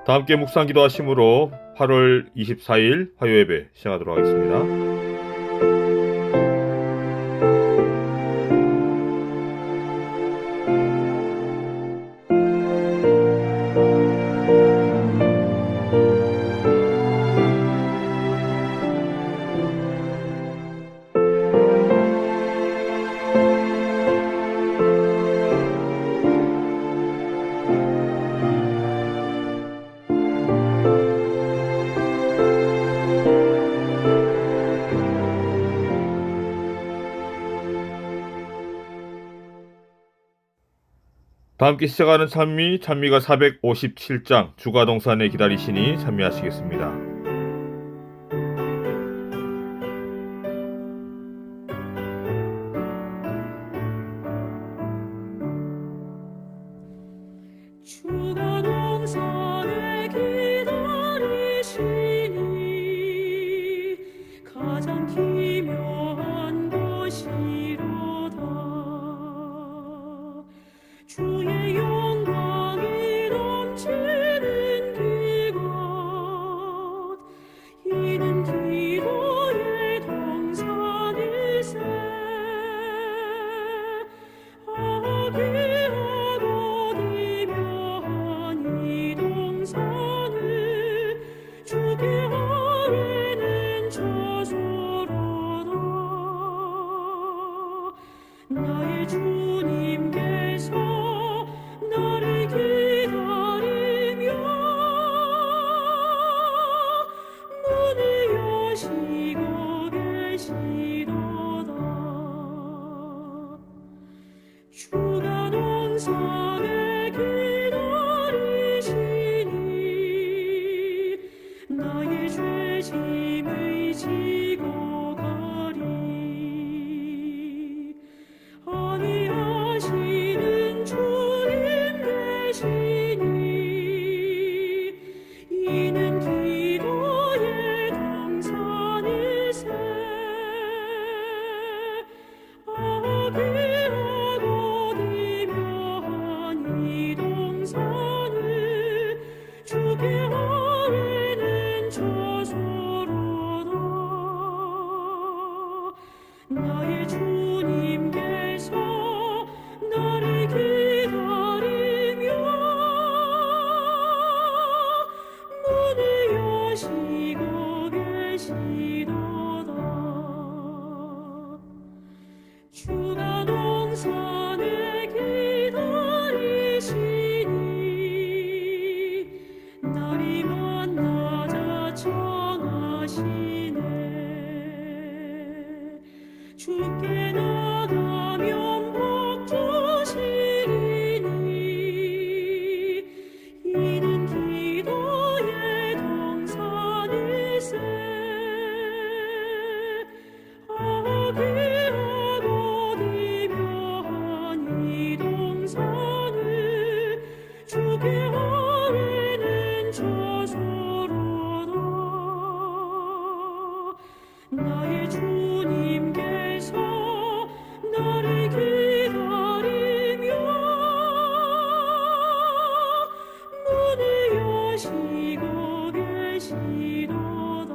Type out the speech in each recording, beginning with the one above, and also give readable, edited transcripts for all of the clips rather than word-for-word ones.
다 함께 묵상 기도하심으로 8월 24일 화요예배 시작하도록 하겠습니다. 다 함께 시작하는 찬미가 457장 주가 동산에 기다리시니 찬미하시겠습니다. 주가 동산에 기다리시니 가장 기묘한 것이로다. 주의 영광이 넘치는 기곳, 이는 기도의 동산일세. 아귀하고 기묘한 이 동산을 주께 아뢰는 저소로다. 나의 주님께서 나를 기다리며 문을 여시고 계시도다. 주가 동산에 기다리시니 나의 죄짐을 지고 가리. 안위하시는 주님 계시니 이는 기도의 동산일세. 아귀하고 기묘한 이 동산을 주께 아뢰는 저소로다. 나의 주님께서 나를 기다리며 문을 여시고 계시도다. 주가 동산에 기다리시니 나를 만나자 청하시네. 주께 나가면 복 주시리니 이는 기도의 동산일세. 아귀하고 기묘한 이 동산을 주께 아뢰는 저소로다. 나의 주님께서 나를 기다리며 문을 여시고 계시도다.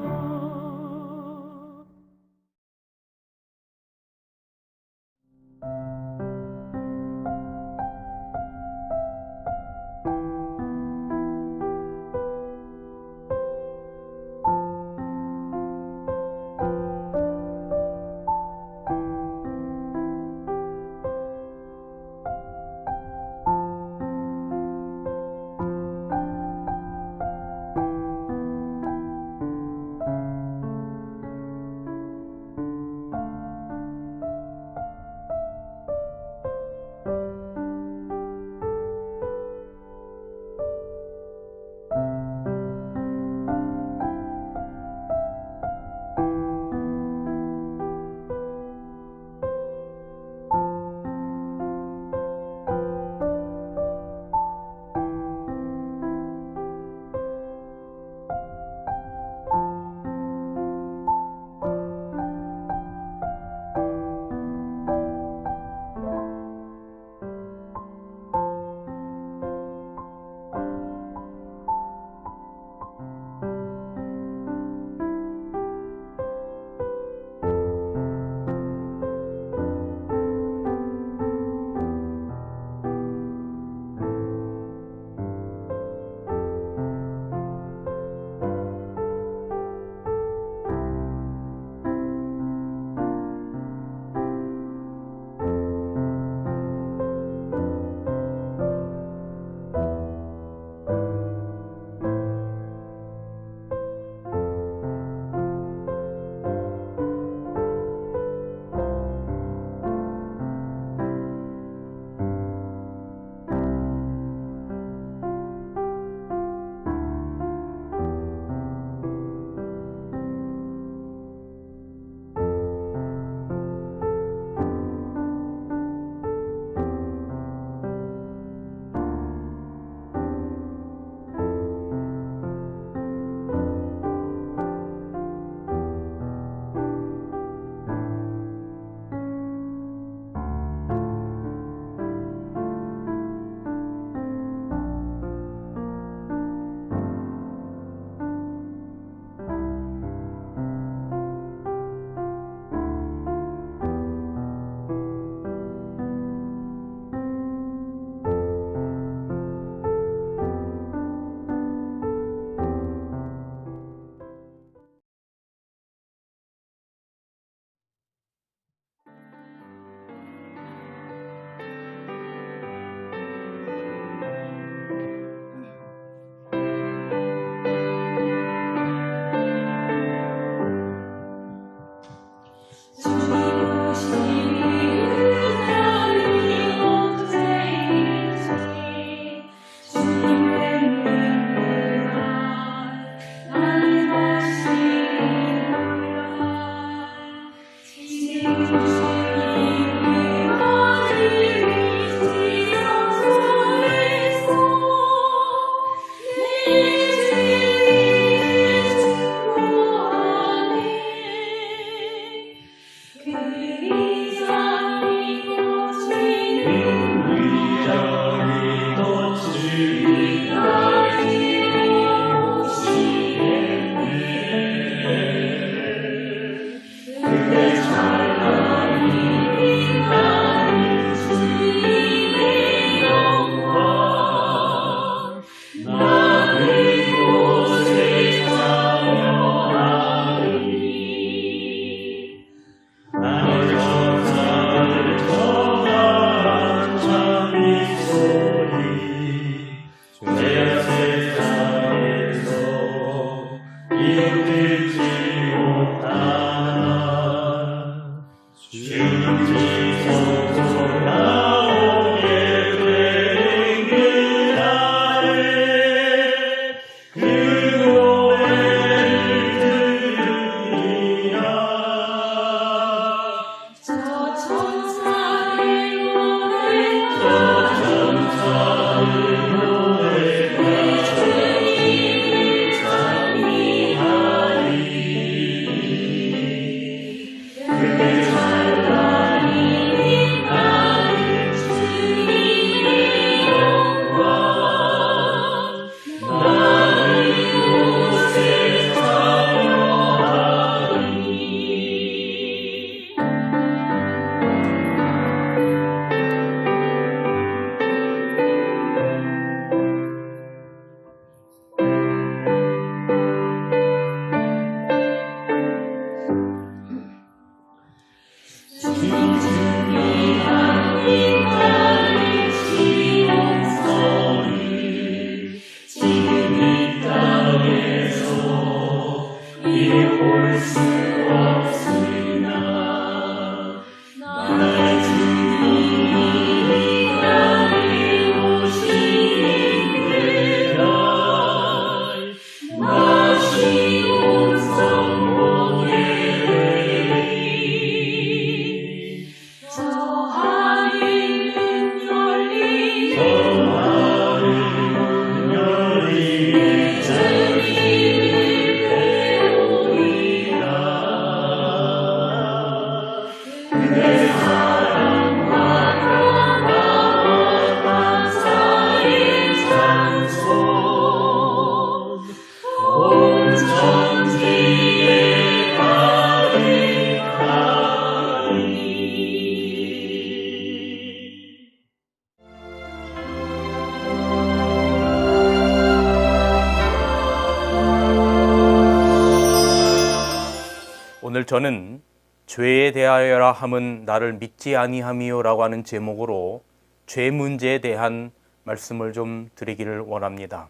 오늘 저는 죄에 대하여라 함은 나를 믿지 아니함이요라고 하는 제목으로 죄 문제에 대한 말씀을 좀 드리기를 원합니다.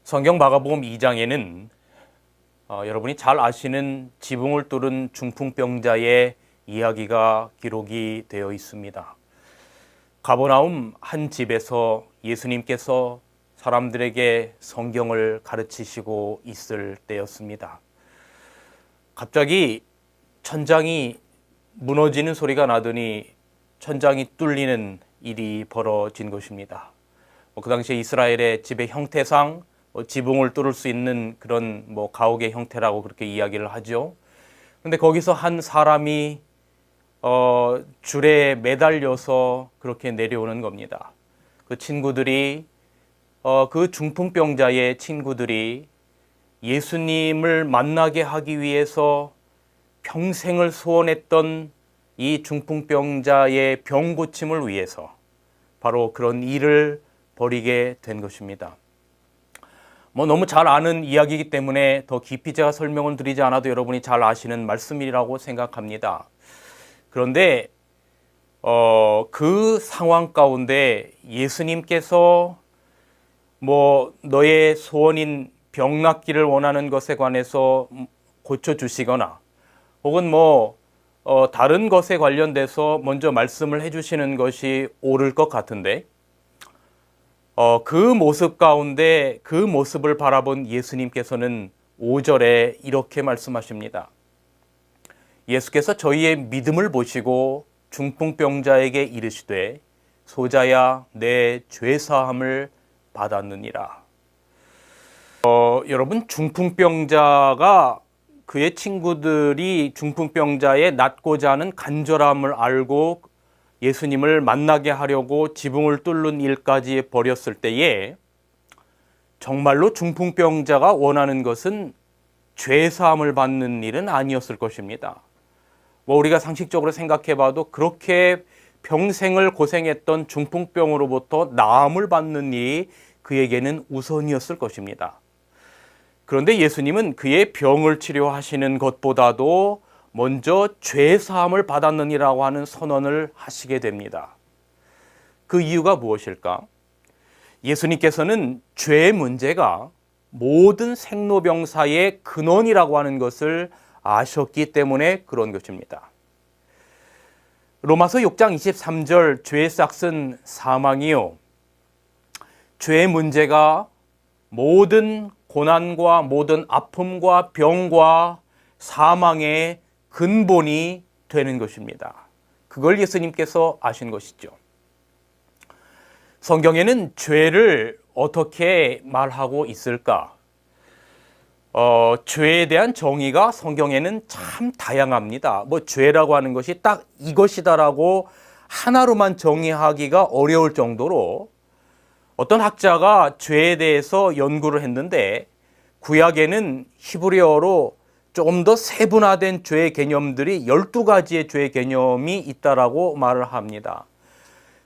성경 마가복음 2장에는 여러분이 잘 아시는 지붕을 뚫은 중풍병자의 이야기가 기록이 되어 있습니다. 가버나움 한 집에서 예수님께서 사람들에게 성경을 가르치시고 있을 때였습니다. 갑자기 천장이 무너지는 소리가 나더니 천장이 뚫리는 일이 벌어진 것입니다. 그 당시에 이스라엘의 집의 형태상 지붕을 뚫을 수 있는 그런 가옥의 형태라고 그렇게 이야기를 하죠. 그런데 거기서 한 사람이 줄에 매달려서 그렇게 내려오는 겁니다. 그 친구들이 그 중풍병자의 친구들이 예수님을 만나게 하기 위해서 평생을 소원했던 이 중풍병자의 병 고침을 위해서 바로 그런 일을 벌이게 된 것입니다. 너무 잘 아는 이야기이기 때문에 더 깊이 제가 설명을 드리지 않아도 여러분이 잘 아시는 말씀이라고 생각합니다. 그런데 그 상황 가운데 예수님께서 너의 소원인 병 낫기를 원하는 것에 관해서 고쳐주시거나 혹은 다른 것에 관련돼서 먼저 말씀을 해주시는 것이 옳을 것 같은데 그 모습 가운데 그 모습을 바라본 예수님께서는 5절에 이렇게 말씀하십니다. 예수께서 저희의 믿음을 보시고 중풍병자에게 이르시되 소자야 내 죄사함을 받았느니라. 여러분 중풍병자가 그의 친구들이 중풍병자의 낫고자 하는 간절함을 알고 예수님을 만나게 하려고 지붕을 뚫는 일까지 벌였을 때에 정말로 중풍병자가 원하는 것은 죄사함을 받는 일은 아니었을 것입니다. 우리가 상식적으로 생각해 봐도 그렇게 평생을 고생했던 중풍병으로부터 나음을 받는 일이 그에게는 우선이었을 것입니다. 그런데 예수님은 그의 병을 치료하시는 것보다도 먼저 죄사함을 받았느니라고 하는 선언을 하시게 됩니다. 그 이유가 무엇일까? 예수님께서는 죄의 문제가 모든 생로병사의 근원이라고 하는 것을 아셨기 때문에 그런 것입니다. 로마서 6장 23절 죄의 싹은 사망이요. 죄의 문제가 모든 고난과 모든 아픔과 병과 사망의 근본이 되는 것입니다. 그걸 예수님께서 아신 것이죠. 성경에는 죄를 어떻게 말하고 있을까? 죄에 대한 정의가 성경에는 참 다양합니다. 죄라고 하는 것이 딱 이것이다라고 하나로만 정의하기가 어려울 정도로 어떤 학자가 죄에 대해서 연구를 했는데 구약에는 히브리어로 좀 더 세분화된 죄의 개념들이 12가지의 죄의 개념이 있다라고 말을 합니다.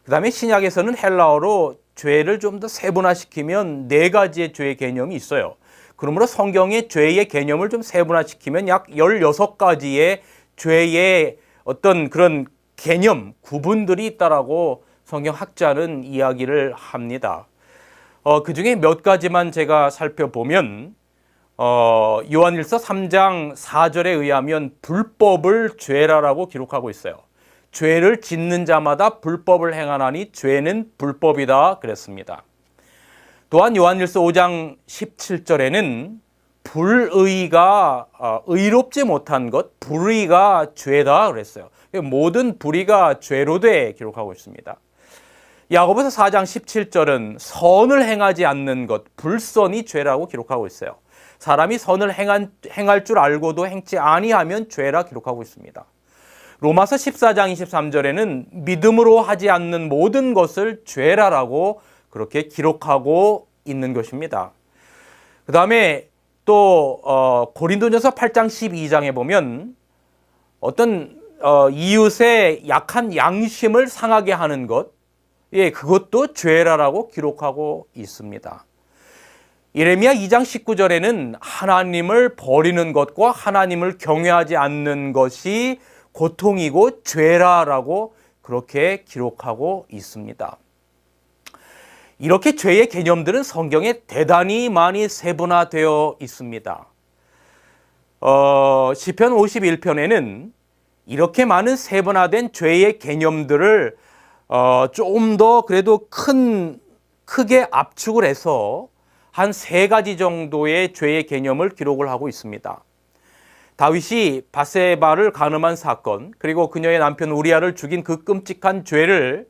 그 다음에 신약에서는 헬라어로 죄를 좀 더 세분화시키면 4가지의 죄의 개념이 있어요. 그러므로 성경의 죄의 개념을 좀 세분화시키면 약 16가지의 죄의 어떤 그런 개념, 구분들이 있다라고 성경 학자는 이야기를 합니다. 그 중에 몇 가지만 제가 살펴보면 요한일서 3장 4절에 의하면 불법을 죄라라고 기록하고 있어요. 죄를 짓는 자마다 불법을 행하나니 죄는 불법이다 그랬습니다. 또한 요한일서 5장 17절에는 불의가 의롭지 못한 것, 불의가 죄다 그랬어요. 모든 불의가 죄로 돼 기록하고 있습니다. 야고보서 4장 17절은 선을 행하지 않는 것, 불선이 죄라고 기록하고 있어요. 사람이 선을 행할 줄 알고도 행치 아니하면 죄라 기록하고 있습니다. 로마서 14장 23절에는 믿음으로 하지 않는 모든 것을 죄라라고 그렇게 기록하고 있는 것입니다. 그 다음에 또 고린도전서 8장 12장에 보면 어떤 이웃의 약한 양심을 상하게 하는 것, 그것도 죄라라고 기록하고 있습니다. 예레미야 2장 19절에는 하나님을 버리는 것과 하나님을 경외하지 않는 것이 고통이고 죄라라고 그렇게 기록하고 있습니다. 이렇게 죄의 개념들은 성경에 대단히 많이 세분화되어 있습니다. 시편 51편에는 이렇게 많은 세분화된 죄의 개념들을 좀 더 그래도 크게 압축을 해서 한 3가지 정도의 죄의 개념을 기록을 하고 있습니다. 다윗이 밧세바를 간음한 사건, 그리고 그녀의 남편 우리아를 죽인 그 끔찍한 죄를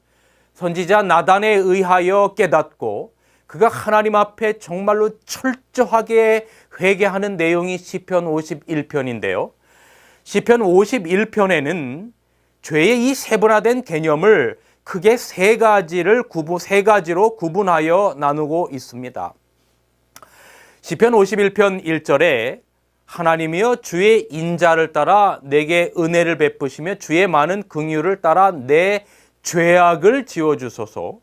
선지자 나단에 의하여 깨닫고 그가 하나님 앞에 정말로 철저하게 회개하는 내용이 시편 51편인데요. 시편 51편에는 죄의 이 세분화된 개념을 크게 3가지로 구분하여 나누고 있습니다. 시편 51편 1절에 하나님이여 주의 인자를 따라 내게 은혜를 베푸시며 주의 많은 긍휼을 따라 내 죄악을 지워주소서.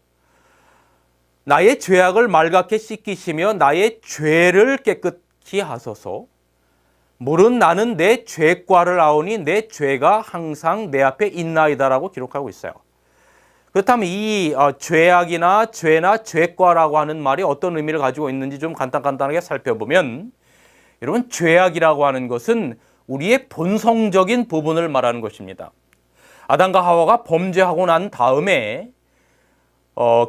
나의 죄악을 맑게 씻기시며 나의 죄를 깨끗히 하소서. 물은 나는 내 죄과를 아오니 내 죄가 항상 내 앞에 있나이다라고 기록하고 있어요. 그렇다면 이 죄악이나 죄나 죄과라고 하는 말이 어떤 의미를 가지고 있는지 좀 간단하게 살펴보면, 여러분, 죄악이라고 하는 것은 우리의 본성적인 부분을 말하는 것입니다. 아담과 하와가 범죄하고 난 다음에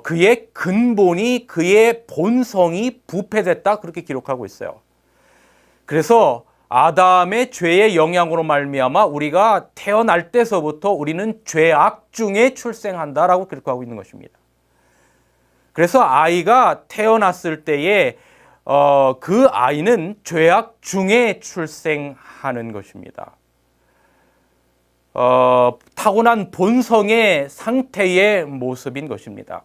그의 근본이, 그의 본성이 부패됐다 그렇게 기록하고 있어요. 그래서 아담의 죄의 영향으로 말미암아 우리가 태어날 때서부터 우리는 죄악 중에 출생한다라고 기록하고 있는 것입니다. 그래서 아이가 태어났을 때에 그 아이는 죄악 중에 출생하는 것입니다. 타고난 본성의 상태의 모습인 것입니다.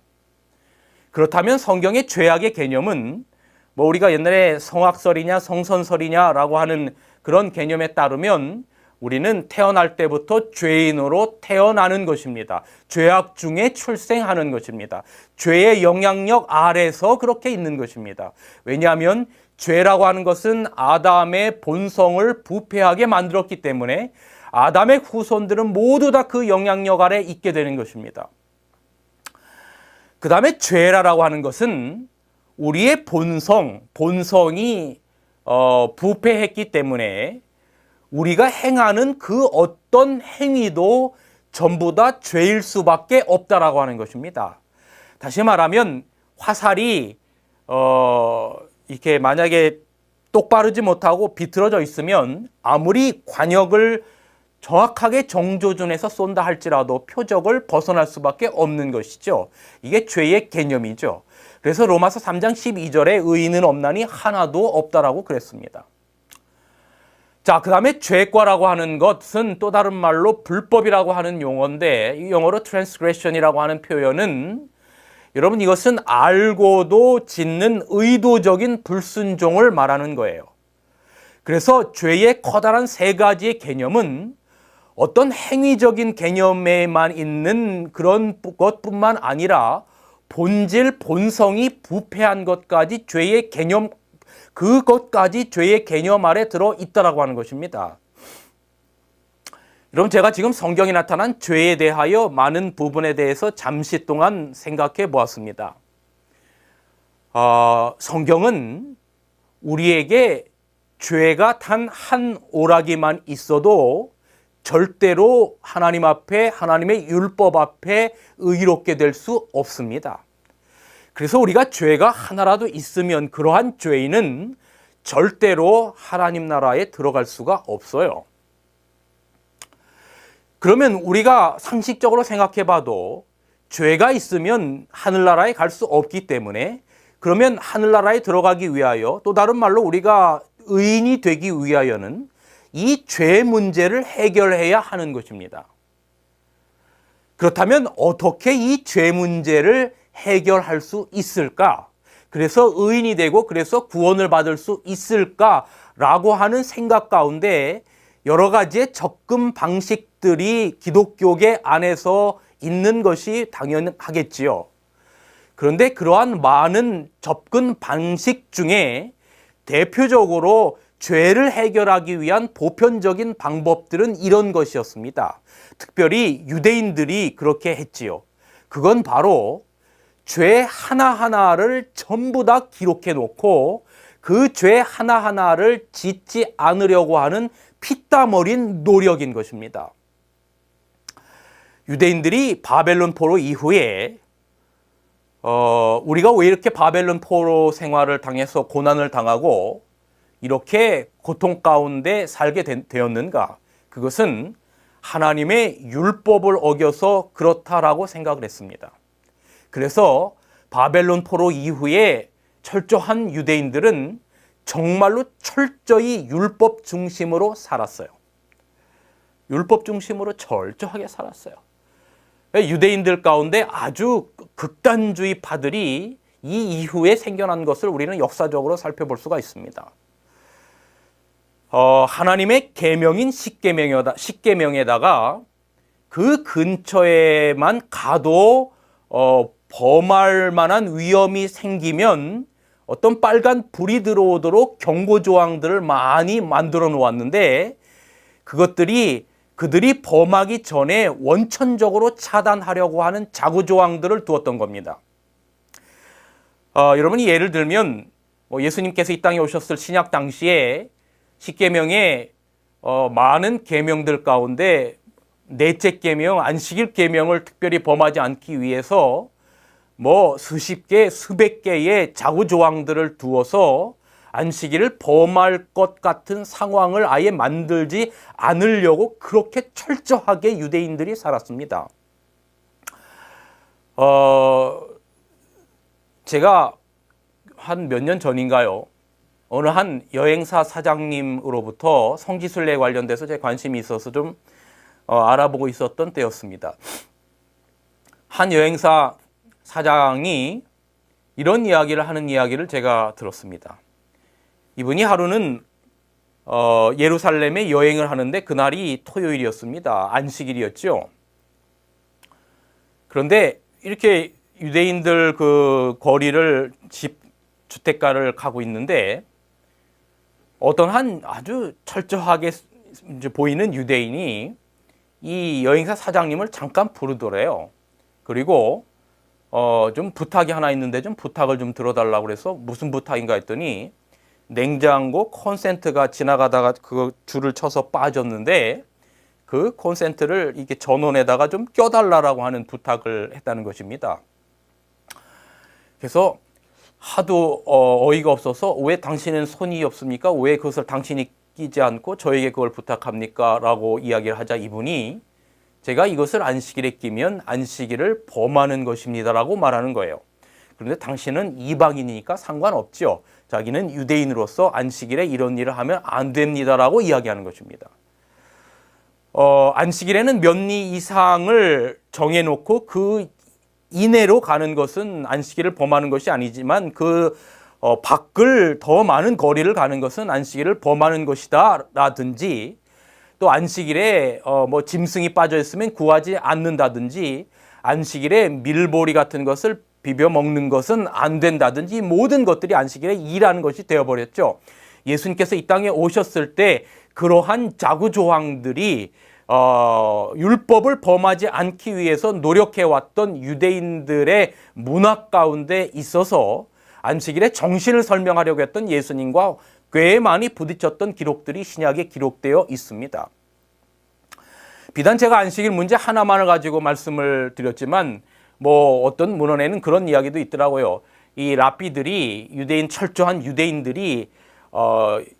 그렇다면 성경의 죄악의 개념은 뭐 우리가 옛날에 성악설이냐 성선설이냐라고 하는 그런 개념에 따르면 우리는 태어날 때부터 죄인으로 태어나는 것입니다. 죄악 중에 출생하는 것입니다. 죄의 영향력 아래서 그렇게 있는 것입니다. 왜냐하면 죄라고 하는 것은 아담의 본성을 부패하게 만들었기 때문에 아담의 후손들은 모두 다 그 영향력 아래 있게 되는 것입니다. 그 다음에 죄라고 하는 것은 우리의 본성이 부패했기 때문에 우리가 행하는 그 어떤 행위도 전부 다 죄일 수밖에 없다라고 하는 것입니다. 다시 말하면 화살이 이렇게 만약에 똑바르지 못하고 비틀어져 있으면 아무리 관역을 정확하게 정조준해서 쏜다 할지라도 표적을 벗어날 수밖에 없는 것이죠. 이게 죄의 개념이죠. 그래서 로마서 3장 12절에 의인은 없나니 하나도 없다라고 그랬습니다. 자, 그 다음에 죄과라고 하는 것은 또 다른 말로 불법이라고 하는 용어인데 영어로 transgression이라고 하는 표현은 여러분 이것은 알고도 짓는 의도적인 불순종을 말하는 거예요. 그래서 죄의 커다란 세 가지의 개념은 어떤 행위적인 개념에만 있는 그런 것뿐만 아니라 본질, 본성이 부패한 것까지 죄의 개념, 그것까지 죄의 개념 아래 들어 있다라고 하는 것입니다. 여러분 제가 지금 성경에 나타난 죄에 대하여 많은 부분에 대해서 잠시 동안 생각해 보았습니다. 성경은 우리에게 죄가 단 한 오락이만 있어도 절대로 하나님 앞에 하나님의 율법 앞에 의롭게 될 수 없습니다. 그래서 우리가 죄가 하나라도 있으면 그러한 죄인은 절대로 하나님 나라에 들어갈 수가 없어요. 그러면 우리가 상식적으로 생각해 봐도 죄가 있으면 하늘나라에 갈 수 없기 때문에 그러면 하늘나라에 들어가기 위하여 또 다른 말로 우리가 의인이 되기 위하여는 이 죄 문제를 해결해야 하는 것입니다. 그렇다면 어떻게 이 죄 문제를 해결할 수 있을까? 그래서 의인이 되고 그래서 구원을 받을 수 있을까라고 하는 생각 가운데 여러 가지의 접근 방식들이 기독교계 안에서 있는 것이 당연하겠지요. 그런데 그러한 많은 접근 방식 중에 대표적으로 죄를 해결하기 위한 보편적인 방법들은 이런 것이었습니다. 특별히 유대인들이 그렇게 했지요. 그건 바로 죄 하나하나를 전부 다 기록해 놓고 그 죄 하나하나를 짓지 않으려고 하는 피땀 어린 노력인 것입니다. 유대인들이 바벨론 포로 이후에 우리가 왜 이렇게 바벨론 포로 생활을 당해서 고난을 당하고 이렇게 고통 가운데 살게 되었는가? 그것은 하나님의 율법을 어겨서 그렇다라고 생각을 했습니다. 그래서 바벨론 포로 이후에 철저한 유대인들은 정말로 철저히 율법 중심으로 살았어요. 율법 중심으로 철저하게 살았어요. 유대인들 가운데 아주 극단주의파들이 이 이후에 생겨난 것을 우리는 역사적으로 살펴볼 수가 있습니다. 하나님의 계명인 십계명에다가 그 근처에만 가도 범할 만한 위험이 생기면 어떤 빨간 불이 들어오도록 경고조항들을 많이 만들어 놓았는데 그들이 범하기 전에 원천적으로 차단하려고 하는 자구조항들을 두었던 겁니다. 여러분이 예를 들면 예수님께서 이 땅에 오셨을 신약 당시에 십계명에 많은 계명들 가운데 넷째 계명, 안식일 계명을 특별히 범하지 않기 위해서 수십 개, 수백 개의 자구 조항들을 두어서 안식일을 범할 것 같은 상황을 아예 만들지 않으려고 그렇게 철저하게 유대인들이 살았습니다. 제가 한 몇 년 전인가요? 어느 한 여행사 사장님으로부터 성지순례에 관련돼서 제 관심이 있어서 좀 알아보고 있었던 때였습니다. 한 여행사 사장이 이런 이야기를 하는 이야기를 제가 들었습니다. 이분이 하루는 예루살렘에 여행을 하는데 그날이 토요일이었습니다. 안식일이었죠. 그런데 이렇게 유대인들 그 거리를 주택가를 가고 있는데 어떤 한 아주 철저하게 이제 보이는 유대인이 이 여행사 사장님을 잠깐 부르더래요. 그리고 좀 부탁이 하나 있는데 좀 부탁을 좀 들어달라고 그래서 무슨 부탁인가 했더니 냉장고 콘센트가 지나가다가 그 줄을 쳐서 빠졌는데 그 콘센트를 이렇게 전원에다가 좀 껴달라고 하는 부탁을 했다는 것입니다. 그래서 하도 어이가 없어서 왜 당신은 손이 없습니까? 왜 그것을 당신이 끼지 않고 저에게 그걸 부탁합니까? 라고 이야기를 하자 이분이 제가 이것을 안식일에 끼면 안식일을 범하는 것입니다 라고 말하는 거예요. 그런데 당신은 이방인이니까 상관없죠. 자기는 유대인으로서 안식일에 이런 일을 하면 안 됩니다 라고 이야기하는 것입니다. 안식일에는 몇 리 이상을 정해놓고 그 이내로 가는 것은 안식일을 범하는 것이 아니지만 그 밖을 더 많은 거리를 가는 것은 안식일을 범하는 것이다 라든지 또 안식일에 뭐 짐승이 빠져 있으면 구하지 않는다든지 안식일에 밀보리 같은 것을 비벼 먹는 것은 안 된다든지 모든 것들이 안식일에 일하는 것이 되어버렸죠. 예수님께서 이 땅에 오셨을 때 그러한 자구 조항들이 율법을 범하지 않기 위해서 노력해왔던 유대인들의 문화 가운데 있어서 안식일에 정신을 설명하려고 했던 예수님과 꽤 많이 부딪혔던 기록들이 신약에 기록되어 있습니다. 비단 제가 안식일 문제 하나만을 가지고 말씀을 드렸지만 뭐 어떤 문헌에는 그런 이야기도 있더라고요. 이 랍비들이 철저한 유대인들이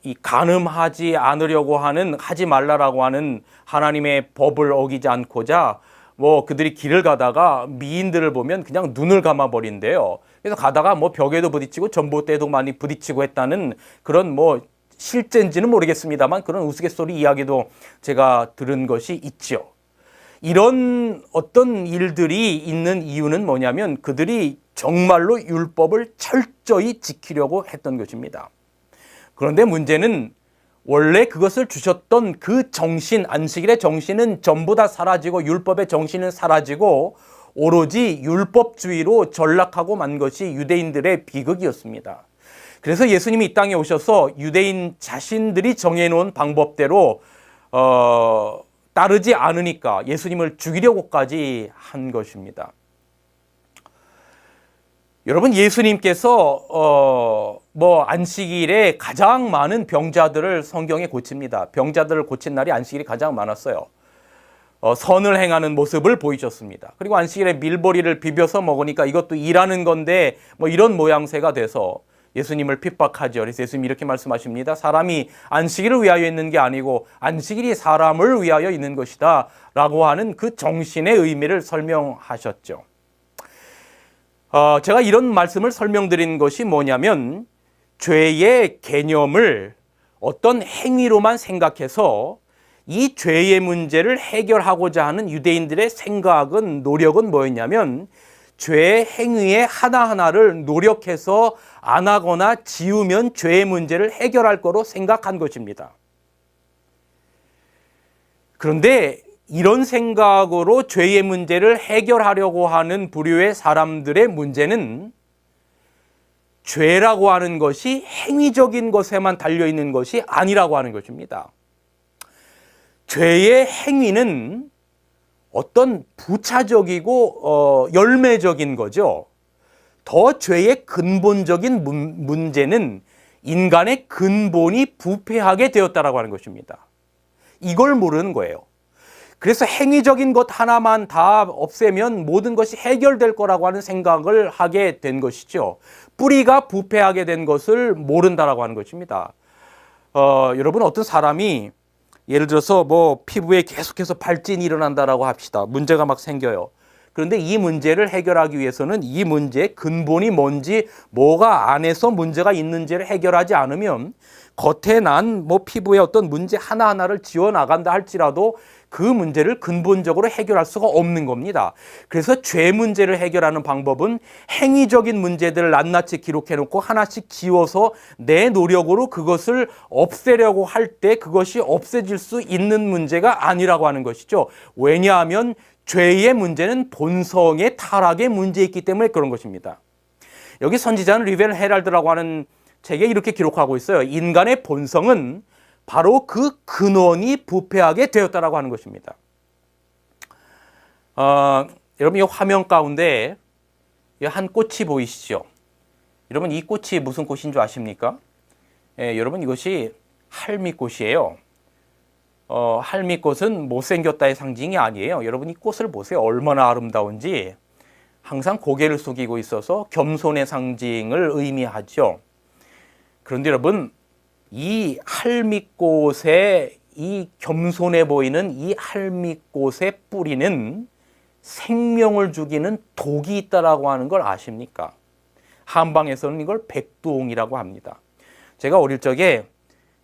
이 간음하지 않으려고 하지 말라라고 하는 하나님의 법을 어기지 않고자 뭐 그들이 길을 가다가 미인들을 보면 그냥 눈을 감아버린대요. 그래서 가다가 뭐 벽에도 부딪히고 전봇대도 많이 부딪히고 했다는 그런 뭐 실제인지는 모르겠습니다만 그런 우스갯소리 이야기도 제가 들은 것이 있죠. 이런 어떤 일들이 있는 이유는 뭐냐면 그들이 정말로 율법을 철저히 지키려고 했던 것입니다. 그런데 문제는 원래 그것을 주셨던 그 정신, 안식일의 정신은 전부 다 사라지고 율법의 정신은 사라지고 오로지 율법주의로 전락하고 만 것이 유대인들의 비극이었습니다. 그래서 예수님이 이 땅에 오셔서 유대인 자신들이 정해놓은 방법대로 따르지 않으니까 예수님을 죽이려고까지 한 것입니다. 여러분, 예수님께서 뭐 안식일에 가장 많은 병자들을 성경에 고칩니다. 병자들을 고친 날이 안식일이 가장 많았어요. 선을 행하는 모습을 보이셨습니다. 그리고 안식일에 밀보리를 비벼서 먹으니까 이것도 일하는 건데 뭐 이런 모양새가 돼서 예수님을 핍박하죠. 그래서 예수님이 이렇게 말씀하십니다. 사람이 안식일을 위하여 있는 게 아니고 안식일이 사람을 위하여 있는 것이다 라고 하는 그 정신의 의미를 설명하셨죠. 제가 이런 말씀을 설명드린 것이 뭐냐면 죄의 개념을 어떤 행위로만 생각해서 이 죄의 문제를 해결하고자 하는 유대인들의 생각은, 노력은 뭐였냐면 죄의 행위의 하나하나를 노력해서 안 하거나 지우면 죄의 문제를 해결할 거로 생각한 것입니다. 그런데 이런 생각으로 죄의 문제를 해결하려고 하는 부류의 사람들의 문제는 죄라고 하는 것이 행위적인 것에만 달려있는 것이 아니라고 하는 것입니다. 죄의 행위는 어떤 부차적이고 열매적인 거죠. 더 죄의 근본적인 문제는 인간의 근본이 부패하게 되었다라고 하는 것입니다. 이걸 모르는 거예요. 그래서 행위적인 것 하나만 다 없애면 모든 것이 해결될 거라고 하는 생각을 하게 된 것이죠. 뿌리가 부패하게 된 것을 모른다라고 하는 것입니다. 여러분, 어떤 사람이 예를 들어서 뭐 피부에 계속해서 발진이 일어난다라고 합시다. 문제가 막 생겨요. 그런데 이 문제를 해결하기 위해서는 이 문제의 근본이 뭔지, 뭐가 안에서 문제가 있는지를 해결하지 않으면 겉에 난 뭐 피부에 어떤 문제 하나하나를 지워나간다 할지라도 그 문제를 근본적으로 해결할 수가 없는 겁니다. 그래서 죄 문제를 해결하는 방법은 행위적인 문제들을 낱낱이 기록해놓고 하나씩 지워서 내 노력으로 그것을 없애려고 할 때 그것이 없애질 수 있는 문제가 아니라고 하는 것이죠. 왜냐하면 죄의 문제는 본성의 타락의 문제이기 때문에 그런 것입니다. 여기 선지자는 리벨 헤랄드라고 하는 책에 이렇게 기록하고 있어요. 인간의 본성은 바로 그 근원이 부패하게 되었다라고 하는 것입니다. 여러분 이 화면 가운데 한 꽃이 보이시죠? 여러분 이 꽃이 무슨 꽃인 줄 아십니까? 여러분 이것이 할미꽃이에요. 할미꽃은 못생겼다의 상징이 아니에요. 여러분 이 꽃을 보세요. 얼마나 아름다운지. 항상 고개를 숙이고 있어서 겸손의 상징을 의미하죠. 그런데 여러분 이 할미꽃의 이 겸손해 보이는 이 할미꽃의 뿌리는 생명을 죽이는 독이 있다라고 하는 걸 아십니까? 한방에서는 이걸 백두옹이라고 합니다. 제가 어릴 적에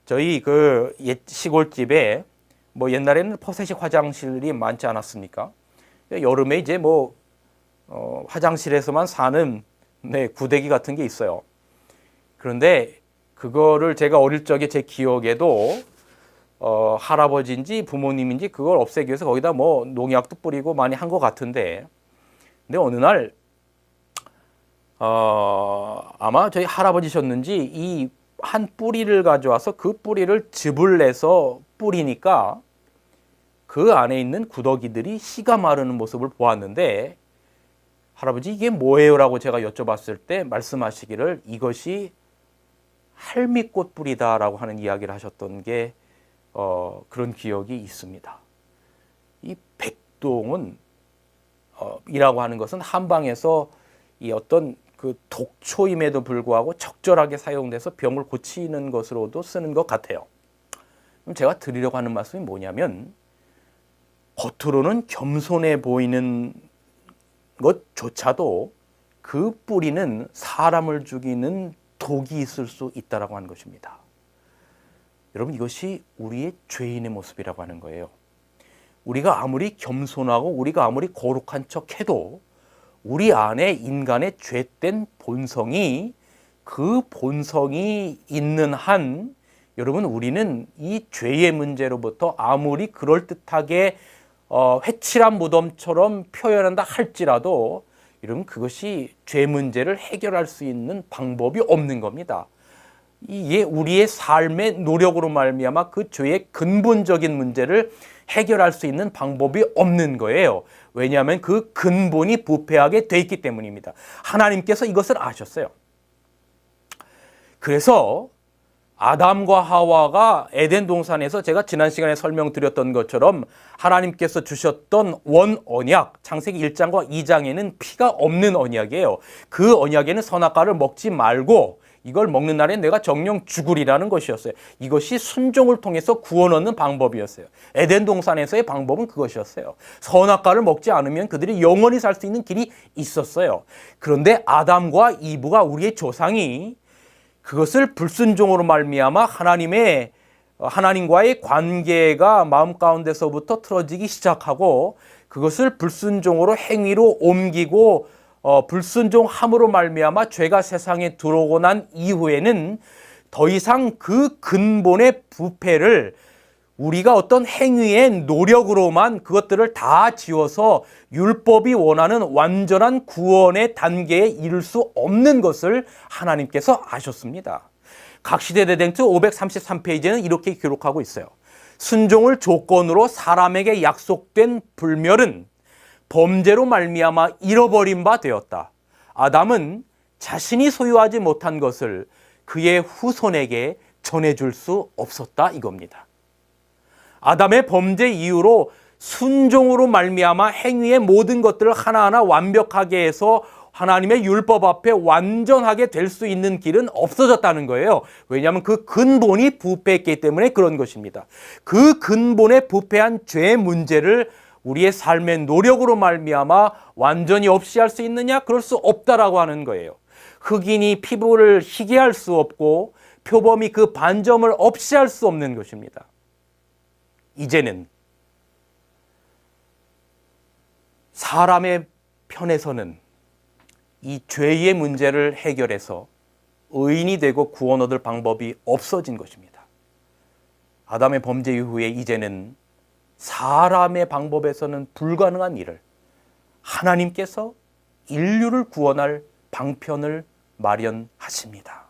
저희 그 옛 시골집에 뭐 옛날에는 퍼세식 화장실이 많지 않았습니까? 여름에 이제 뭐 화장실에서만 사는 구데기 같은 게 있어요. 그런데 그거를 제가 어릴 적에 제 기억에도 할아버지인지 부모님인지 그걸 없애기 위해서 거기다 뭐 농약도 뿌리고 많이 한 것 같은데, 근데 어느 날 아마 저희 할아버지셨는지 이 한 뿌리를 가져와서 그 뿌리를 즙을 내서 뿌리니까 그 안에 있는 구더기들이 씨가 마르는 모습을 보았는데, 할아버지 이게 뭐예요? 라고 제가 여쭤봤을 때 말씀하시기를 이것이 할미꽃 뿌리다라고 하는 이야기를 하셨던 게 그런 기억이 있습니다. 이 백동은 이라고 하는 것은 한방에서 이 어떤 그 독초임에도 불구하고 적절하게 사용돼서 병을 고치는 것으로도 쓰는 것 같아요. 그럼 제가 드리려고 하는 말씀이 뭐냐면, 겉으로는 겸손해 보이는 것조차도 그 뿌리는 사람을 죽이는 독이 있을 수 있다라고 하는 것입니다. 여러분 이것이 우리의 죄인의 모습이라고 하는 거예요. 우리가 아무리 겸손하고 우리가 아무리 거룩한 척해도 우리 안에 인간의 죄된 본성이, 그 본성이 있는 한 여러분 우리는 이 죄의 문제로부터 아무리 그럴듯하게 회칠한 무덤처럼 표현한다 할지라도 여러분 그것이 죄 문제를 해결할 수 있는 방법이 없는 겁니다. 이게 우리의 삶의 노력으로 말미암아 그 죄의 근본적인 문제를 해결할 수 있는 방법이 없는 거예요. 왜냐하면 그 근본이 부패하게 돼 있기 때문입니다. 하나님께서 이것을 아셨어요. 그래서 아담과 하와가 에덴 동산에서 제가 지난 시간에 설명드렸던 것처럼 하나님께서 주셨던 원 언약, 창세기 1장과 2장에는 피가 없는 언약이에요. 그 언약에는 선악과를 먹지 말고 이걸 먹는 날에 내가 정령 죽으리라는 것이었어요. 이것이 순종을 통해서 구원 얻는 방법이었어요. 에덴 동산에서의 방법은 그것이었어요. 선악과를 먹지 않으면 그들이 영원히 살 수 있는 길이 있었어요. 그런데 아담과 이브가 우리의 조상이 그것을 불순종으로 말미암아 하나님과의 관계가 마음 가운데서부터 틀어지기 시작하고 그것을 불순종으로 행위로 옮기고 불순종함으로 말미암아 죄가 세상에 들어오고 난 이후에는 더 이상 그 근본의 부패를 우리가 어떤 행위의 노력으로만 그것들을 다 지워서 율법이 원하는 완전한 구원의 단계에 이를 수 없는 것을 하나님께서 아셨습니다. 각시대대댕트 533페이지는 이렇게 기록하고 있어요. 순종을 조건으로 사람에게 약속된 불멸은 범죄로 말미암아 잃어버린 바 되었다. 아담은 자신이 소유하지 못한 것을 그의 후손에게 전해줄 수 없었다 이겁니다. 아담의 범죄 이후로 순종으로 말미암아 행위의 모든 것들을 하나하나 완벽하게 해서 하나님의 율법 앞에 완전하게 될 수 있는 길은 없어졌다는 거예요. 왜냐하면 그 근본이 부패했기 때문에 그런 것입니다. 그 근본의 부패한 죄의 문제를 우리의 삶의 노력으로 말미암아 완전히 없이 할 수 있느냐? 그럴 수 없다라고 하는 거예요. 흑인이 피부를 희게 할 수 없고 표범이 그 반점을 없이 할 수 없는 것입니다. 이제는 사람의 편에서는 이 죄의 문제를 해결해서 의인이 되고 구원 얻을 방법이 없어진 것입니다. 아담의 범죄 이후에 이제는 사람의 방법에서는 불가능한 일을 하나님께서 인류를 구원할 방편을 마련하십니다.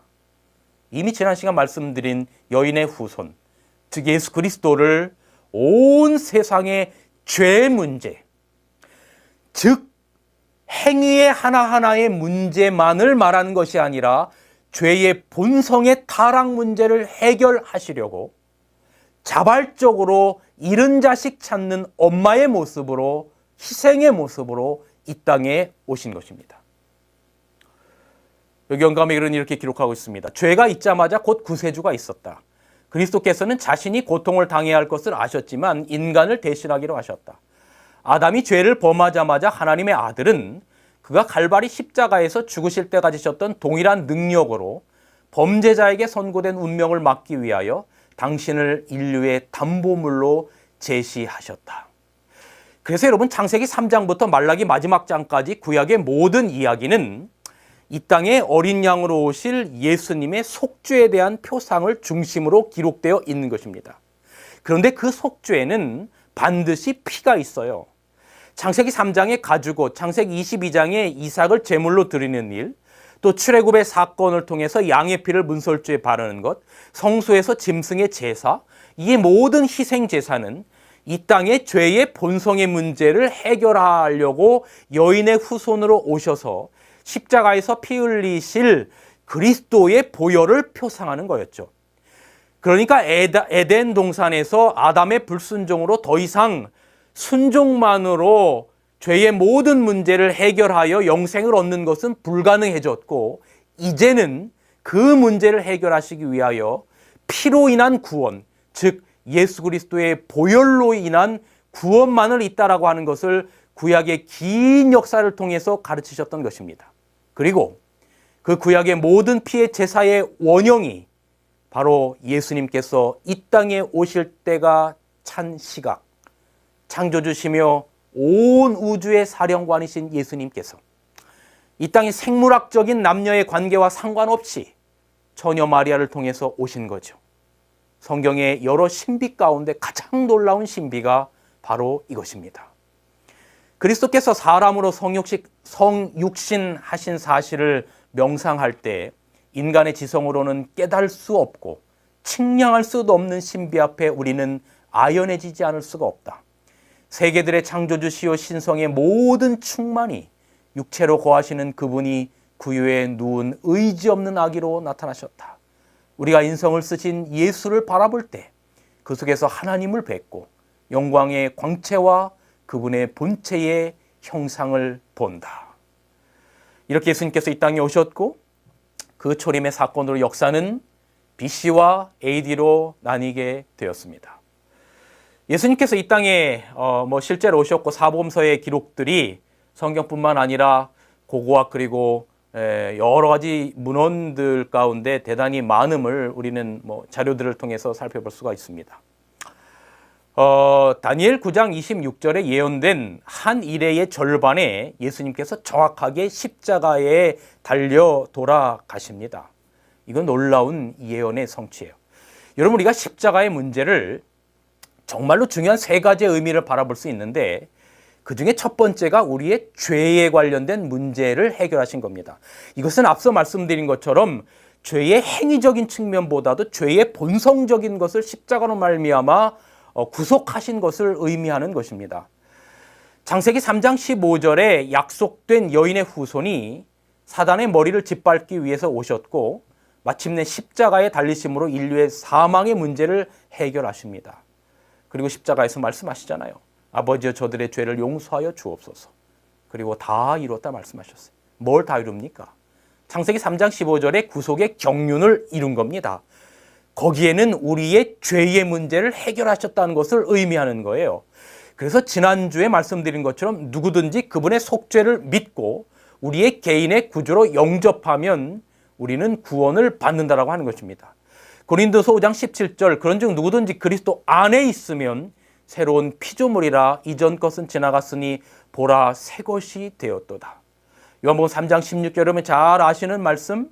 이미 지난 시간 말씀드린 여인의 후손, 즉 예수 그리스도를 온 세상의 죄 문제, 즉 행위의 하나하나의 문제만을 말하는 것이 아니라 죄의 본성의 타락 문제를 해결하시려고 자발적으로 잃은 자식 찾는 엄마의 모습으로, 희생의 모습으로 이 땅에 오신 것입니다. 요경감의 글은 이렇게 기록하고 있습니다. 죄가 있자마자 곧 구세주가 있었다. 그리스도께서는 자신이 고통을 당해야 할 것을 아셨지만 인간을 대신하기로 하셨다. 아담이 죄를 범하자마자 하나님의 아들은 그가 갈바리 십자가에서 죽으실 때 가지셨던 동일한 능력으로 범죄자에게 선고된 운명을 막기 위하여 당신을 인류의 담보물로 제시하셨다. 그래서 여러분 창세기 3장부터 말라기 마지막 장까지 구약의 모든 이야기는 이 땅에 어린 양으로 오실 예수님의 속죄에 대한 표상을 중심으로 기록되어 있는 것입니다. 그런데 그 속죄에는 반드시 피가 있어요. 창세기 3장의 가죽옷, 창세기 22장의 이삭을 제물로 드리는 일, 또 출애굽의 사건을 통해서 양의 피를 문설주에 바르는 것, 성소에서 짐승의 제사, 이 모든 희생 제사는 이 땅의 죄의 본성의 문제를 해결하려고 여인의 후손으로 오셔서 십자가에서 피 흘리실 그리스도의 보혈을 표상하는 거였죠. 그러니까 에덴 동산에서 아담의 불순종으로 더 이상 순종만으로 죄의 모든 문제를 해결하여 영생을 얻는 것은 불가능해졌고, 이제는 그 문제를 해결하시기 위하여 피로 인한 구원, 즉 예수 그리스도의 보혈로 인한 구원만을 있다라고 하는 것을 구약의 긴 역사를 통해서 가르치셨던 것입니다. 그리고 그 구약의 모든 피의 제사의 원형이 바로 예수님께서 이 땅에 오실 때가 찬 시각, 창조주시며 온 우주의 사령관이신 예수님께서 이 땅의 생물학적인 남녀의 관계와 상관없이 처녀 마리아를 통해서 오신 거죠. 성경의 여러 신비 가운데 가장 놀라운 신비가 바로 이것입니다. 그리스도께서 사람으로 성육신 하신 사실을 명상할 때 인간의 지성으로는 깨달을 수 없고 측량할 수도 없는 신비 앞에 우리는 아연해지지 않을 수가 없다. 세계들의 창조주시오 신성의 모든 충만이 육체로 거하시는 그분이 구유에 누운 의지 없는 아기로 나타나셨다. 우리가 인성을 쓰신 예수를 바라볼 때 그 속에서 하나님을 뵙고 영광의 광채와 그분의 본체의 형상을 본다. 이렇게 예수님께서 이 땅에 오셨고 그 초림의 사건으로 역사는 BC와 AD로 나뉘게 되었습니다. 예수님께서 이 땅에 실제로 오셨고 사복음서의 기록들이 성경뿐만 아니라 고고학 그리고 여러 가지 문헌들 가운데 대단히 많음을 우리는 자료들을 통해서 살펴볼 수가 있습니다. 다니엘 9장 26절에 예언된 한 일의 절반에 예수님께서 정확하게 십자가에 달려 돌아가십니다. 이건 놀라운 예언의 성취예요. 여러분, 우리가 십자가의 문제를 정말로 중요한 세 가지의 의미를 바라볼 수 있는데 그 중에 첫 번째가 우리의 죄에 관련된 문제를 해결하신 겁니다. 이것은 앞서 말씀드린 것처럼 죄의 행위적인 측면보다도 죄의 본성적인 것을 십자가로 말미암아 구속하신 것을 의미하는 것입니다. 창세기 3장 15절에 약속된 여인의 후손이 사단의 머리를 짓밟기 위해서 오셨고 마침내 십자가에 달리심으로 인류의 사망의 문제를 해결하십니다. 그리고 십자가에서 말씀하시잖아요. 아버지여 저들의 죄를 용서하여 주옵소서. 그리고 다 이뤘다 말씀하셨어요. 뭘 다 이룹니까? 창세기 3장 15절에 구속의 경륜을 이룬 겁니다. 거기에는 우리의 죄의 문제를 해결하셨다는 것을 의미하는 거예요. 그래서 지난주에 말씀드린 것처럼 누구든지 그분의 속죄를 믿고 우리의 개인의 구주로 영접하면 우리는 구원을 받는다라고 하는 것입니다. 고린도서 5장 17절 그런즉 누구든지 그리스도 안에 있으면 새로운 피조물이라 이전 것은 지나갔으니 보라 새 것이 되었도다. 요한복음 3장 16절 여러분 잘 아시는 말씀,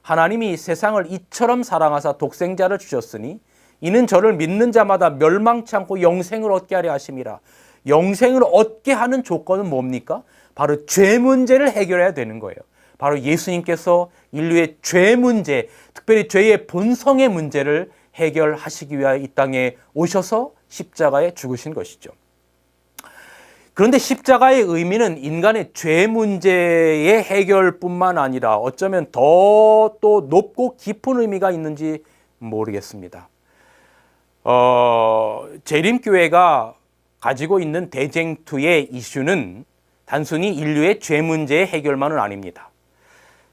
하나님이 세상을 이처럼 사랑하사 독생자를 주셨으니 이는 저를 믿는 자마다 멸망치 않고 영생을 얻게 하려 하심이라. 영생을 얻게 하는 조건은 뭡니까? 바로 죄 문제를 해결해야 되는 거예요. 바로 예수님께서 인류의 죄 문제, 특별히 죄의 본성의 문제를 해결하시기 위하여 이 땅에 오셔서 십자가에 죽으신 것이죠. 그런데 십자가의 의미는 인간의 죄 문제의 해결뿐만 아니라 어쩌면 더 또 높고 깊은 의미가 있는지 모르겠습니다. 재림교회가 가지고 있는 대쟁투의 이슈는 단순히 인류의 죄 문제의 해결만은 아닙니다.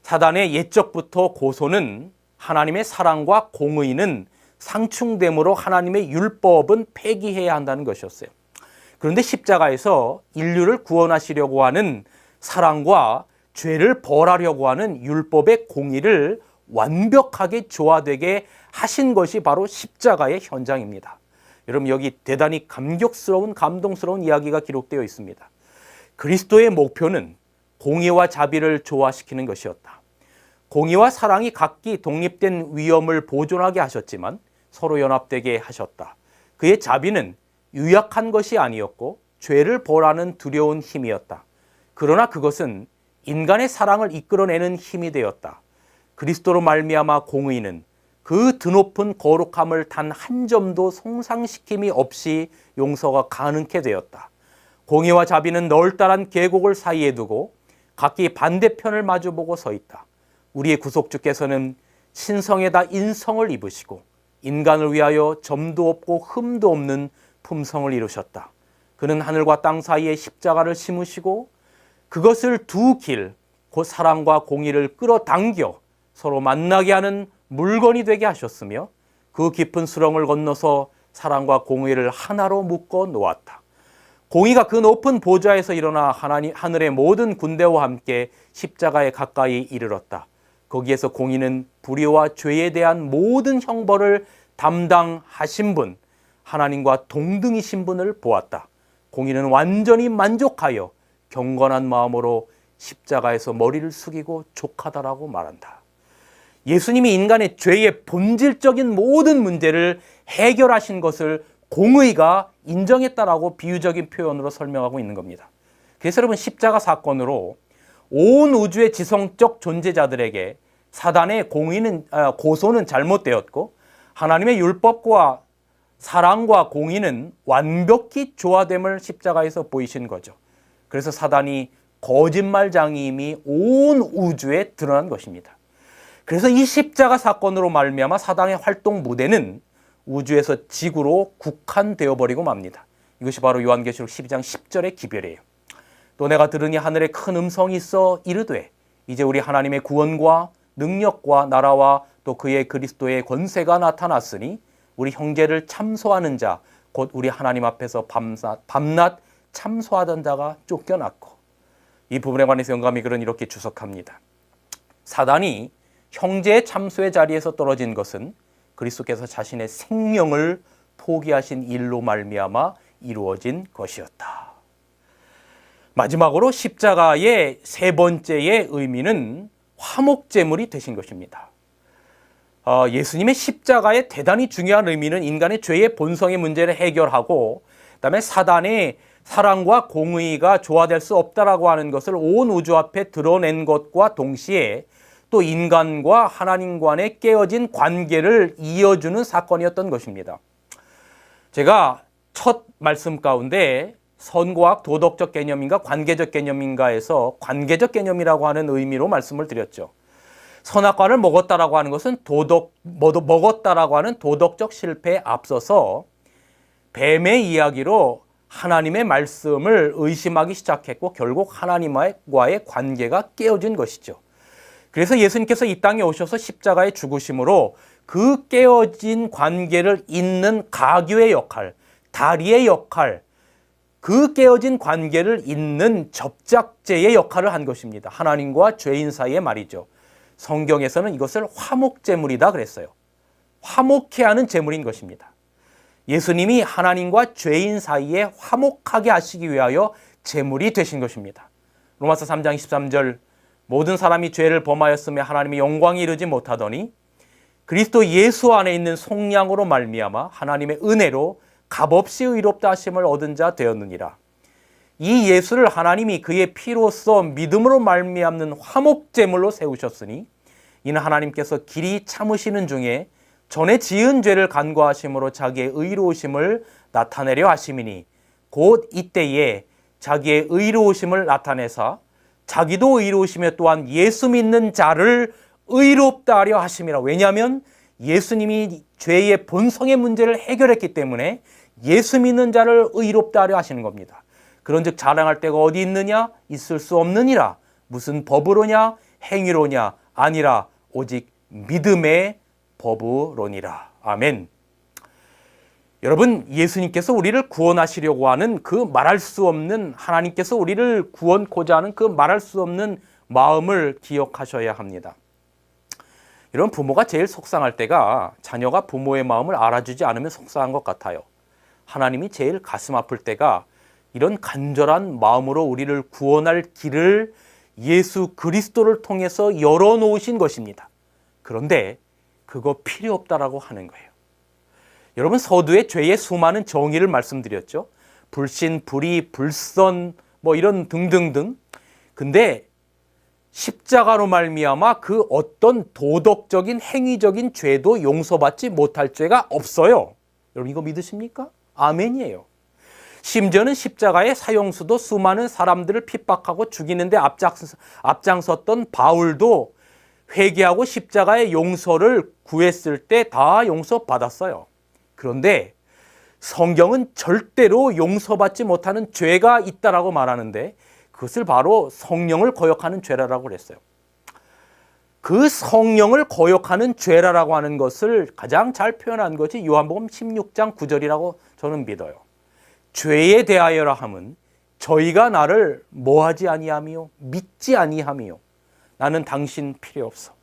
사단의 옛적부터 고소는 하나님의 사랑과 공의는 상충됨으로 하나님의 율법은 폐기해야 한다는 것이었어요. 그런데 십자가에서 인류를 구원하시려고 하는 사랑과 죄를 벌하려고 하는 율법의 공의를 완벽하게 조화되게 하신 것이 바로 십자가의 현장입니다. 여러분 여기 대단히 감격스러운 감동스러운 이야기가 기록되어 있습니다. 그리스도의 목표는 공의와 자비를 조화시키는 것이었다. 공의와 사랑이 각기 독립된 위엄을 보존하게 하셨지만 서로 연합되게 하셨다. 그의 자비는 유약한 것이 아니었고 죄를 벌하는 두려운 힘이었다. 그러나 그것은 인간의 사랑을 이끌어내는 힘이 되었다. 그리스도로 말미암아 공의는 그 드높은 거룩함을 단 한 점도 손상시킴이 없이 용서가 가능케 되었다. 공의와 자비는 널따란 계곡을 사이에 두고 각기 반대편을 마주보고 서 있다. 우리의 구속주께서는 신성에다 인성을 입으시고 인간을 위하여 점도 없고 흠도 없는 품성을 이루셨다. 그는 하늘과 땅 사이에 십자가를 심으시고 그것을 두 길, 곧 사랑과 공의를 끌어당겨 서로 만나게 하는 물건이 되게 하셨으며 그 깊은 수렁을 건너서 사랑과 공의를 하나로 묶어 놓았다. 공의가 그 높은 보좌에서 일어나 하늘의 모든 군대와 함께 십자가에 가까이 이르렀다. 거기에서 공의는 불의와 죄에 대한 모든 형벌을 담당하신 분, 하나님과 동등이신 분을 보았다. 공의는 완전히 만족하여 경건한 마음으로 십자가에서 머리를 숙이고 족하다라고 말한다. 예수님이 인간의 죄의 본질적인 모든 문제를 해결하신 것을 공의가 인정했다라고 비유적인 표현으로 설명하고 있는 겁니다. 그래서 여러분 십자가 사건으로 온 우주의 지성적 존재자들에게 사단의 고소는 잘못되었고 하나님의 율법과 사랑과 공의는 완벽히 조화됨을 십자가에서 보이신 거죠. 그래서 사단이 거짓말장이임이 온 우주에 드러난 것입니다. 그래서 이 십자가 사건으로 말미암아 사단의 활동 무대는 우주에서 지구로 국한되어 버리고 맙니다. 이것이 바로 요한계시록 12장 10절의 기별이에요. 또 내가 들으니 하늘에 큰 음성이 있어 이르되 이제 우리 하나님의 구원과 능력과 나라와 또 그의 그리스도의 권세가 나타났으니 우리 형제를 참소하는 자 곧 우리 하나님 앞에서 밤낮 참소하던 자가 쫓겨났고, 이 부분에 관해서 영감이 글은 이렇게 주석합니다. 사단이 형제의 참소의 자리에서 떨어진 것은 그리스도께서 자신의 생명을 포기하신 일로 말미암아 이루어진 것이었다. 마지막으로 십자가의 세 번째의 의미는 화목제물이 되신 것입니다. 예수님의 십자가의 대단히 중요한 의미는 인간의 죄의 본성의 문제를 해결하고 그다음에 사단의 사랑과 공의가 조화될 수 없다라고 하는 것을 온 우주 앞에 드러낸 것과 동시에 또 인간과 하나님 간의 깨어진 관계를 이어주는 사건이었던 것입니다. 제가 첫 말씀 가운데 선과학 도덕적 개념인가 관계적 개념인가에서 관계적 개념이라고 하는 의미로 말씀을 드렸죠. 선악과를 먹었다라고 하는 것은 먹었다라고 하는 도덕적 실패에 앞서서 뱀의 이야기로 하나님의 말씀을 의심하기 시작했고 결국 하나님과의 관계가 깨어진 것이죠. 그래서 예수님께서 이 땅에 오셔서 십자가에 죽으심으로 그 깨어진 관계를 잇는 가교의 역할, 다리의 역할, 그 깨어진 관계를 잇는 접착제의 역할을 한 것입니다. 하나님과 죄인 사이의 말이죠. 성경에서는 이것을 화목제물이다 그랬어요. 화목케 하는 제물인 것입니다. 예수님이 하나님과 죄인 사이에 화목하게 하시기 위하여 제물이 되신 것입니다. 로마서 3장 23절 모든 사람이 죄를 범하였으며 하나님의 영광이 이르지 못하더니 그리스도 예수 안에 있는 속량으로 말미암아 하나님의 은혜로 값없이 의롭다 하심을 얻은 자 되었느니라. 이 예수를 하나님이 그의 피로써 믿음으로 말미암는 화목제물로 세우셨으니 이는 하나님께서 길이 참으시는 중에 전에 지은 죄를 간과하심으로 자기의 의로우심을 나타내려 하심이니 곧 이때에 자기의 의로우심을 나타내사 자기도 의로우시며 또한 예수 믿는 자를 의롭다 하려 하심이라. 왜냐하면 예수님이 죄의 본성의 문제를 해결했기 때문에 예수 믿는 자를 의롭다 하려 하시는 겁니다. 그런즉 자랑할 데가 어디 있느냐? 있을 수 없느니라. 무슨 법으로냐? 행위로냐? 아니라 오직 믿음의 법으로니라. 아멘. 여러분, 예수님께서 우리를 구원하시려고 하는 그 말할 수 없는, 하나님께서 우리를 구원코자 하는 그 말할 수 없는 마음을 기억하셔야 합니다. 이런 부모가 제일 속상할 때가 자녀가 부모의 마음을 알아주지 않으면 속상한 것 같아요. 하나님이 제일 가슴 아플 때가 이런 간절한 마음으로 우리를 구원할 길을 예수 그리스도를 통해서 열어놓으신 것입니다. 그런데 그거 필요 없다라고 하는 거예요. 여러분, 서두에 죄의 수많은 정의를 말씀드렸죠. 불신, 불의, 불선 뭐 이런 등등등. 근데 십자가로 말미암아 그 어떤 도덕적인 행위적인 죄도 용서받지 못할 죄가 없어요. 여러분, 이거 믿으십니까? 아멘이에요. 심지어는 십자가의 사형수도 수많은 사람들을 핍박하고 죽이는데 앞장섰던 바울도 회개하고 십자가의 용서를 구했을 때 다 용서받았어요. 그런데 성경은 절대로 용서받지 못하는 죄가 있다라고 말하는데 그것을 바로 성령을 거역하는 죄라고 그랬어요. 그 성령을 거역하는 죄라고 하는 것을 가장 잘 표현한 것이 요한복음 16장 9절이라고 저는 믿어요. 죄에 대하여라 함은 저희가 나를 뭐하지 아니하며 믿지 아니하며 나는 당신 필요 없어.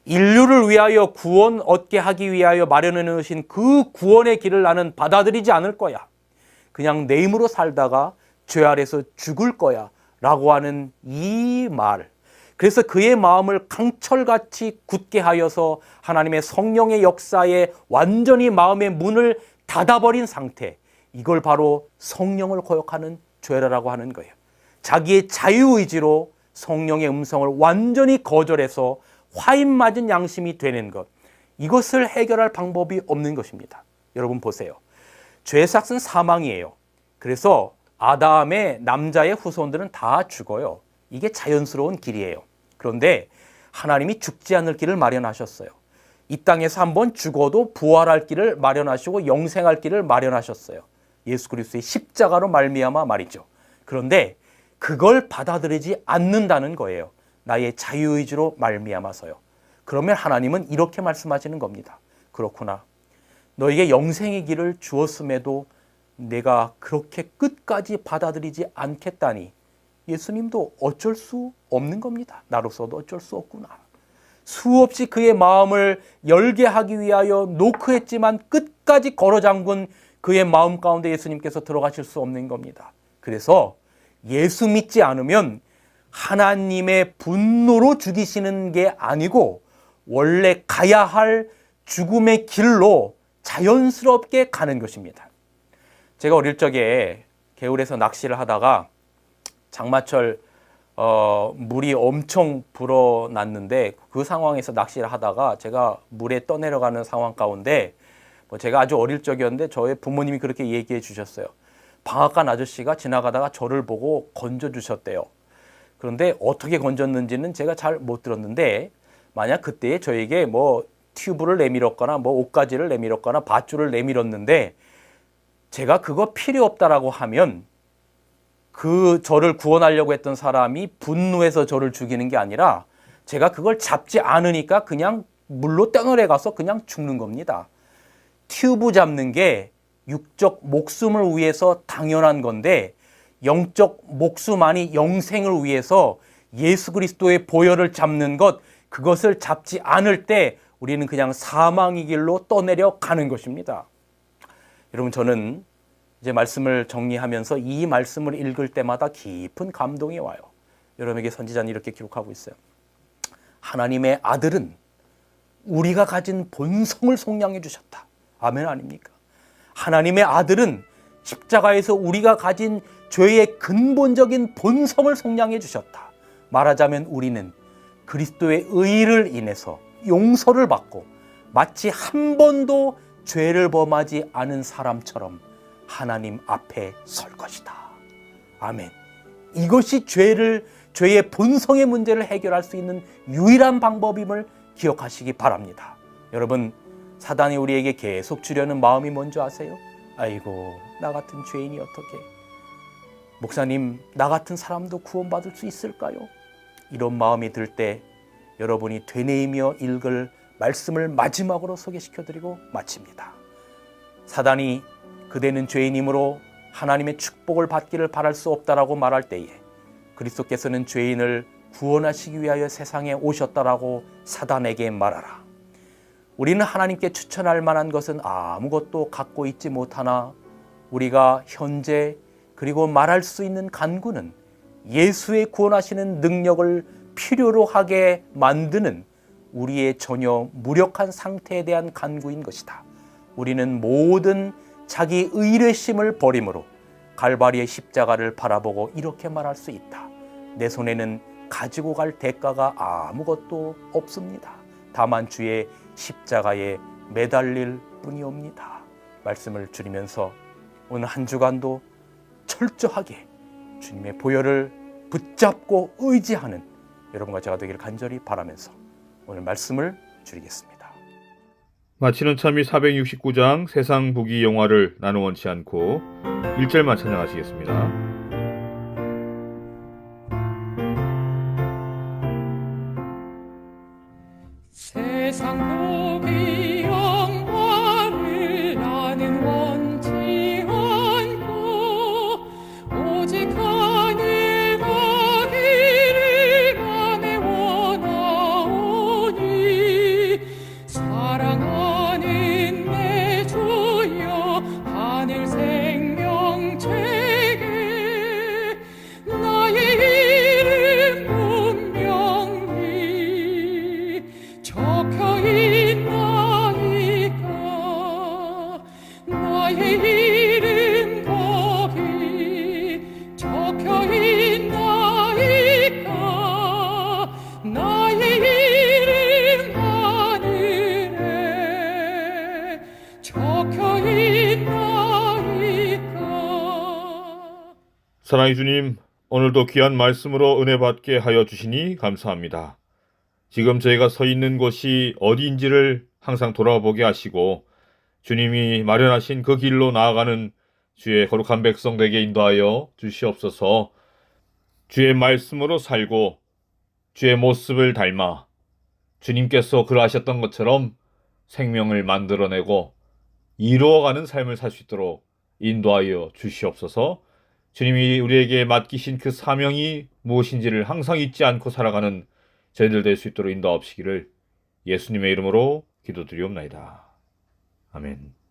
인류를 위하여 구원 얻게 하기 위하여 마련해 놓으신 그 구원의 길을 나는 받아들이지 않을 거야. 그냥 내 힘으로 살다가 죄 아래서 죽을 거야 라고 하는 이 말. 그래서 그의 마음을 강철같이 굳게 하여서 하나님의 성령의 역사에 완전히 마음의 문을 닫아버린 상태. 이걸 바로 성령을 거역하는 죄라고 하는 거예요. 자기의 자유의지로 성령의 음성을 완전히 거절해서 화인 맞은 양심이 되는 것. 이것을 해결할 방법이 없는 것입니다. 여러분 보세요. 죄의 삭은 사망이에요. 그래서 아담의 남자의 후손들은 다 죽어요. 이게 자연스러운 길이에요. 그런데 하나님이 죽지 않을 길을 마련하셨어요. 이 땅에서 한번 죽어도 부활할 길을 마련하시고 영생할 길을 마련하셨어요. 예수 그리스도의 십자가로 말미암아 말이죠. 그런데 그걸 받아들이지 않는다는 거예요. 나의 자유의지로 말미암아서요. 그러면 하나님은 이렇게 말씀하시는 겁니다. 그렇구나. 너에게 영생의 길을 주었음에도 내가 그렇게 끝까지 받아들이지 않겠다니 예수님도 어쩔 수 없는 겁니다. 나로서도 어쩔 수 없구나. 수없이 그의 마음을 열게 하기 위하여 노크했지만 끝까지 걸어 잠근 그의 마음 가운데 예수님께서 들어가실 수 없는 겁니다. 그래서 예수 믿지 않으면 하나님의 분노로 죽이시는 게 아니고 원래 가야 할 죽음의 길로 자연스럽게 가는 것입니다. 제가 어릴 적에 개울에서 낚시를 하다가 장마철 물이 엄청 불어났는데 그 상황에서 낚시를 하다가 제가 물에 떠내려가는 상황 가운데 제가 아주 어릴 적이었는데 저의 부모님이 그렇게 얘기해 주셨어요. 방앗간 아저씨가 지나가다가 저를 보고 건져주셨대요. 그런데 어떻게 건졌는지는 제가 잘 못 들었는데 만약 그때 저에게 뭐 튜브를 내밀었거나 뭐 옷가지를 내밀었거나 밧줄을 내밀었는데 제가 그거 필요 없다라고 하면 그 저를 구원하려고 했던 사람이 분노해서 저를 죽이는 게 아니라 제가 그걸 잡지 않으니까 그냥 물로 떠내려 가서 그냥 죽는 겁니다. 튜브 잡는 게 육적 목숨을 위해서 당연한 건데 영적 목숨 아니 영생을 위해서 예수 그리스도의 보혈을 잡는 것, 그것을 잡지 않을 때 우리는 그냥 사망의 길로 떠내려 가는 것입니다. 여러분, 저는 이제 말씀을 정리하면서 이 말씀을 읽을 때마다 깊은 감동이 와요. 여러분에게 선지자는 이렇게 기록하고 있어요. 하나님의 아들은 우리가 가진 본성을 속량해 주셨다. 아멘 아닙니까? 하나님의 아들은 십자가에서 우리가 가진 죄의 근본적인 본성을 속량해 주셨다. 말하자면 우리는 그리스도의 의를 인해서 용서를 받고 마치 한 번도 죄를 범하지 않은 사람처럼 하나님 앞에 설 것이다. 아멘. 이것이 죄의 본성의 문제를 해결할 수 있는 유일한 방법임을 기억하시기 바랍니다. 여러분, 사단이 우리에게 계속 주려는 마음이 뭔지 아세요? 아이고, 나 같은 죄인이 어떻게, 목사님, 나 같은 사람도 구원받을 수 있을까요? 이런 마음이 들 때 여러분이 되뇌이며 읽을 말씀을 마지막으로 소개시켜드리고 마칩니다. 사단이 그대는 죄인이므로 하나님의 축복을 받기를 바랄 수 없다라고 말할 때에 그리스도께서는 죄인을 구원하시기 위하여 세상에 오셨다라고 사단에게 말하라. 우리는 하나님께 추천할 만한 것은 아무것도 갖고 있지 못하나 우리가 현재 그리고 말할 수 있는 간구는 예수의 구원하시는 능력을 필요로 하게 만드는 우리의 전혀 무력한 상태에 대한 간구인 것이다. 우리는 모든 자기 의뢰심을 버림으로 갈바리의 십자가를 바라보고 이렇게 말할 수 있다. 내 손에는 가지고 갈 대가가 아무것도 없습니다. 다만 주의 십자가에 매달릴 뿐이옵니다. 말씀을 줄이면서 오늘 한 주간도 철저하게 주님의 보혈을 붙잡고 의지하는 여러분과 제가 되기를 간절히 바라면서 오늘 말씀을 줄이겠습니다. 마치는 참이 469장 세상 부귀 영화를 나누 원치 않고 1절만 찬양하시겠습니다. 세상 복이 영화를 나는 원치 않고 오직 하늘 가기를 밤에 원하오니 사랑하는 내 주여 하늘 생명책에 나의 이름 분명히 적혀 있나이까 나의 이름 거기 적혀 있나이까 나의 이름 하늘에 적혀 있나이까. 사랑의 주님, 오늘도 귀한 말씀으로 은혜 받게 하여 주시니 감사합니다. 지금 저희가 서 있는 곳이 어디인지를 항상 돌아보게 하시고 주님이 마련하신 그 길로 나아가는 주의 거룩한 백성 되게 인도하여 주시옵소서. 주의 말씀으로 살고 주의 모습을 닮아 주님께서 그러하셨던 것처럼 생명을 만들어내고 이루어가는 삶을 살 수 있도록 인도하여 주시옵소서. 주님이 우리에게 맡기신 그 사명이 무엇인지를 항상 잊지 않고 살아가는 저희들 될 수 있도록 인도하옵시기를 예수님의 이름으로 기도드리옵나이다. 아멘.